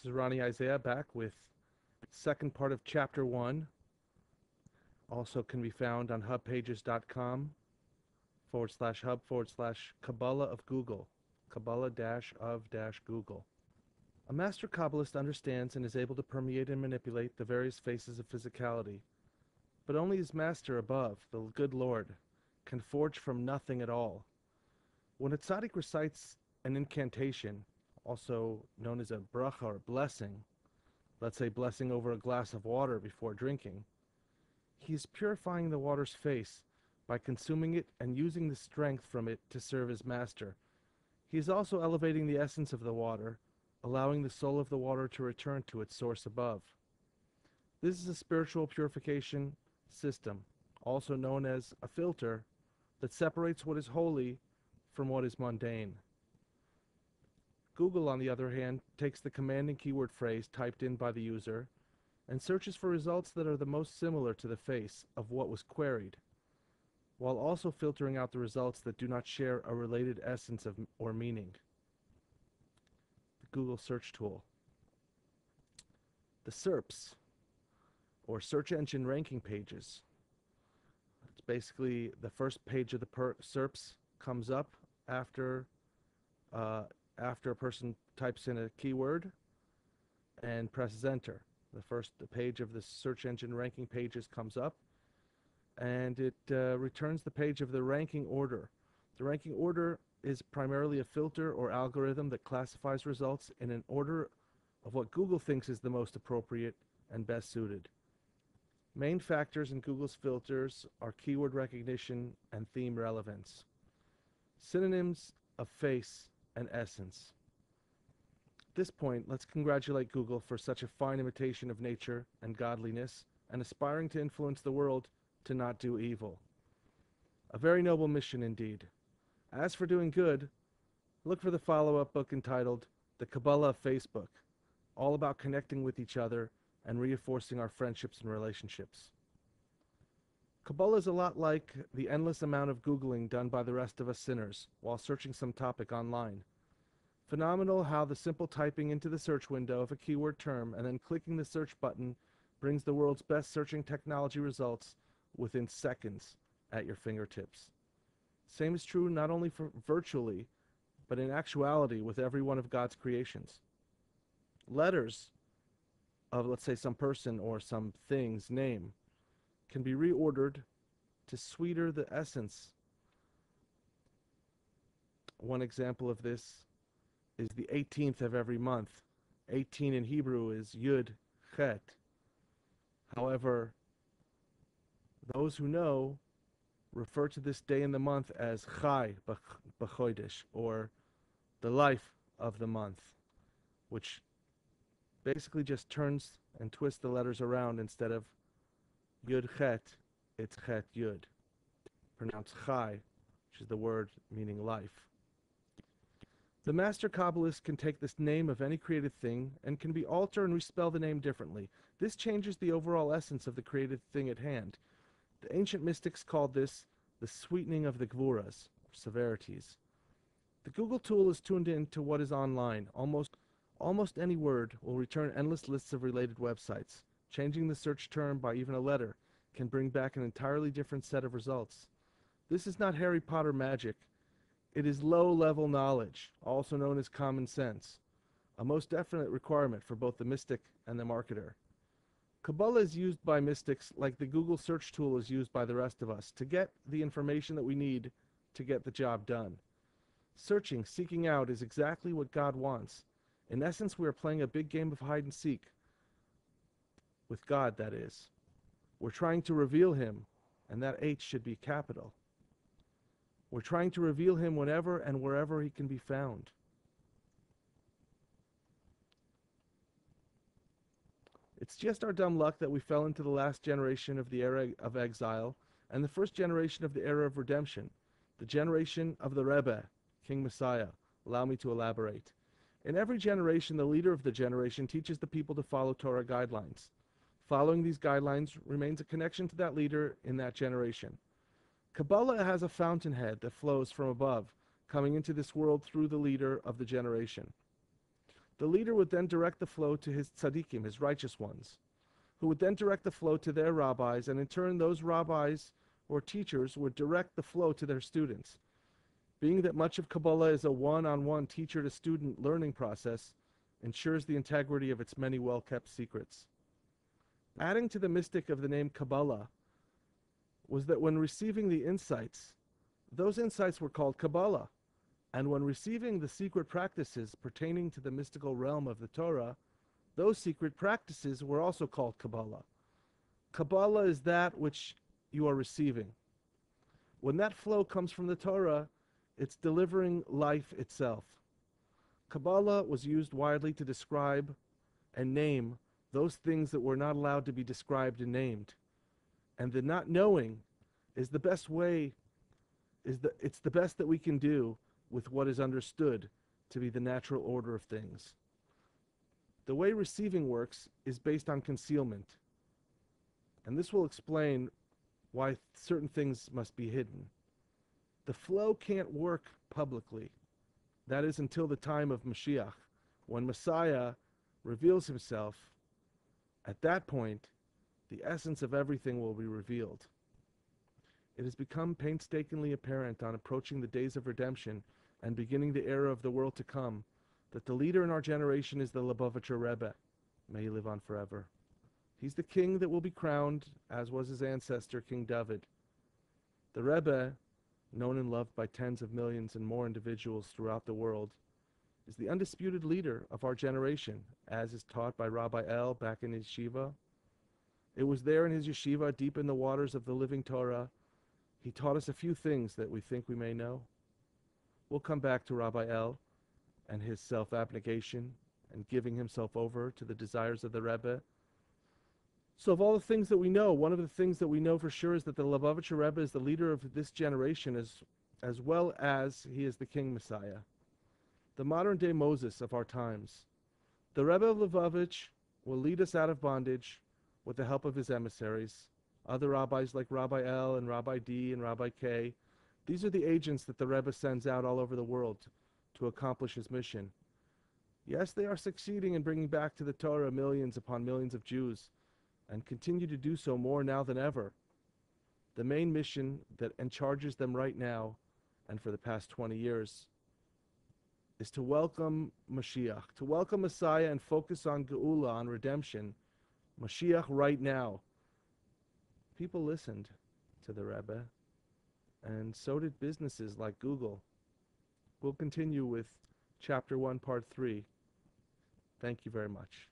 This is Ronnie Isaiah back with second part of chapter 1. Also can be found on hubpages.com/hub/Kaballah of Google. Kaballah-of-Google. A master Kabbalist understands and is able to permeate and manipulate the various faces of physicality, but only his master above, the good Lord, can forge from nothing at all. When a tzaddik recites an incantation, also known as a bracha or blessing, let's say blessing over a glass of water before drinking, he is purifying the water's face by consuming it and using the strength from it to serve his master. He is also elevating the essence of the water, allowing the soul of the water to return to its source above. This is a spiritual purification system, also known as a filter, that separates what is holy from what is mundane. Google, on the other hand, takes the command and keyword phrase typed in by the user and searches for results that are the most similar to the face of what was queried, while also filtering out the results that do not share a related essence of or meaning. The Google search tool. The SERPs, or search engine ranking pages. It's basically the first page of the SERPs comes up after a person types in a keyword and presses enter. The page of the search engine ranking pages comes up, and it returns the page of the ranking order. The ranking order is primarily a filter or algorithm that classifies results in an order of what Google thinks is the most appropriate and best suited. Main factors in Google's filters are keyword recognition and theme relevance. Synonyms of face and essence. At this point, let's congratulate Google for such a fine imitation of nature and godliness, and aspiring to influence the world to not do evil. A very noble mission indeed. As for doing good, look for the follow-up book entitled The Kaballah of Facebook, all about connecting with each other and reinforcing our friendships and relationships. Kaballah is a lot like the endless amount of Googling done by the rest of us sinners while searching some topic online. Phenomenal how the simple typing into the search window of a keyword term and then clicking the search button brings the world's best searching technology results within seconds at your fingertips. Same is true not only for virtually, but in actuality with every one of God's creations. Letters of, let's say, some person or some thing's name can be reordered to sweeter the essence. One example of this is the 18th of every month. 18 in Hebrew is Yud Chet. However, those who know refer to this day in the month as Chai B'Chodesh, or the life of the month, which basically just turns and twists the letters around. Instead of Yud Chet, it's Chet Yud, pronounced Chai, which is the word meaning life. The master Kabbalist can take this name of any created thing and can be alter and respell the name differently. This changes the overall essence of the created thing at hand. The ancient mystics called this the sweetening of the Gvuras, or severities. The Google tool is tuned in to what is online. Almost any word will return endless lists of related websites. Changing the search term by even a letter can bring back an entirely different set of results. This is not Harry Potter magic. It is low-level knowledge, also known as common sense, a most definite requirement for both the mystic and the marketer. Kaballah is used by mystics like the Google search tool is used by the rest of us to get the information that we need to get the job done. Searching, seeking out is exactly what God wants. In essence, we are playing a big game of hide and seek. With God, that is. We're trying to reveal Him, and that H should be capital. We're trying to reveal Him whenever and wherever He can be found. It's just our dumb luck that we fell into the last generation of the era of exile and the first generation of the era of redemption, the generation of the Rebbe, King Messiah. Allow me to elaborate. In every generation, the leader of the generation teaches the people to follow Torah guidelines. Following these guidelines remains a connection to that leader in that generation. Kaballah has a fountainhead that flows from above, coming into this world through the leader of the generation. The leader would then direct the flow to his tzaddikim, his righteous ones, who would then direct the flow to their rabbis, and in turn those rabbis or teachers would direct the flow to their students. Being that much of Kabbalah is a one-on-one teacher-to-student learning process, ensures the integrity of its many well-kept secrets. Adding to the mystic of the name Kabbalah was that when receiving the insights, those insights were called Kabbalah, and when receiving the secret practices pertaining to the mystical realm of the Torah, those secret practices were also called Kabbalah. Kabbalah is that which you are receiving. When that flow comes from the Torah, it's delivering life itself. Kabbalah was used widely to describe and name those things that were not allowed to be described and named. And the not knowing is the best way, it's the best that we can do with what is understood to be the natural order of things. The way receiving works is based on concealment. And this will explain why certain things must be hidden. The flow can't work publicly. That is until the time of Mashiach, when Messiah reveals himself. At that point, the essence of everything will be revealed. It has become painstakingly apparent on approaching the days of redemption and beginning the era of the world to come that the leader in our generation is the Lubavitcher Rebbe. May he live on forever. He's the king that will be crowned, as was his ancestor, King David. The Rebbe, known and loved by tens of millions and more individuals throughout the world, is the undisputed leader of our generation, as is taught by Rabbi El back in his yeshiva. It was there in his yeshiva, deep in the waters of the living Torah, he taught us a few things that we think we may know. We'll come back to Rabbi El and his self-abnegation and giving himself over to the desires of the Rebbe. So of all the things that we know, one of the things that we know for sure is that the Lubavitcher Rebbe is the leader of this generation as well as he is the King Messiah, the modern-day Moses of our times. The Rebbe of Lubavitch will lead us out of bondage with the help of his emissaries, other rabbis like Rabbi El and Rabbi D and Rabbi K. These are the agents that the Rebbe sends out all over the world to accomplish his mission. Yes, they are succeeding in bringing back to the Torah millions upon millions of Jews, and continue to do so more now than ever. The main mission that encharges them right now, and for the past 20 years, is to welcome Mashiach, to welcome Messiah and focus on Geula, on redemption. Mashiach right now. People listened to the Rebbe, and so did businesses like Google. We'll continue with Chapter 1, Part 3. Thank you very much.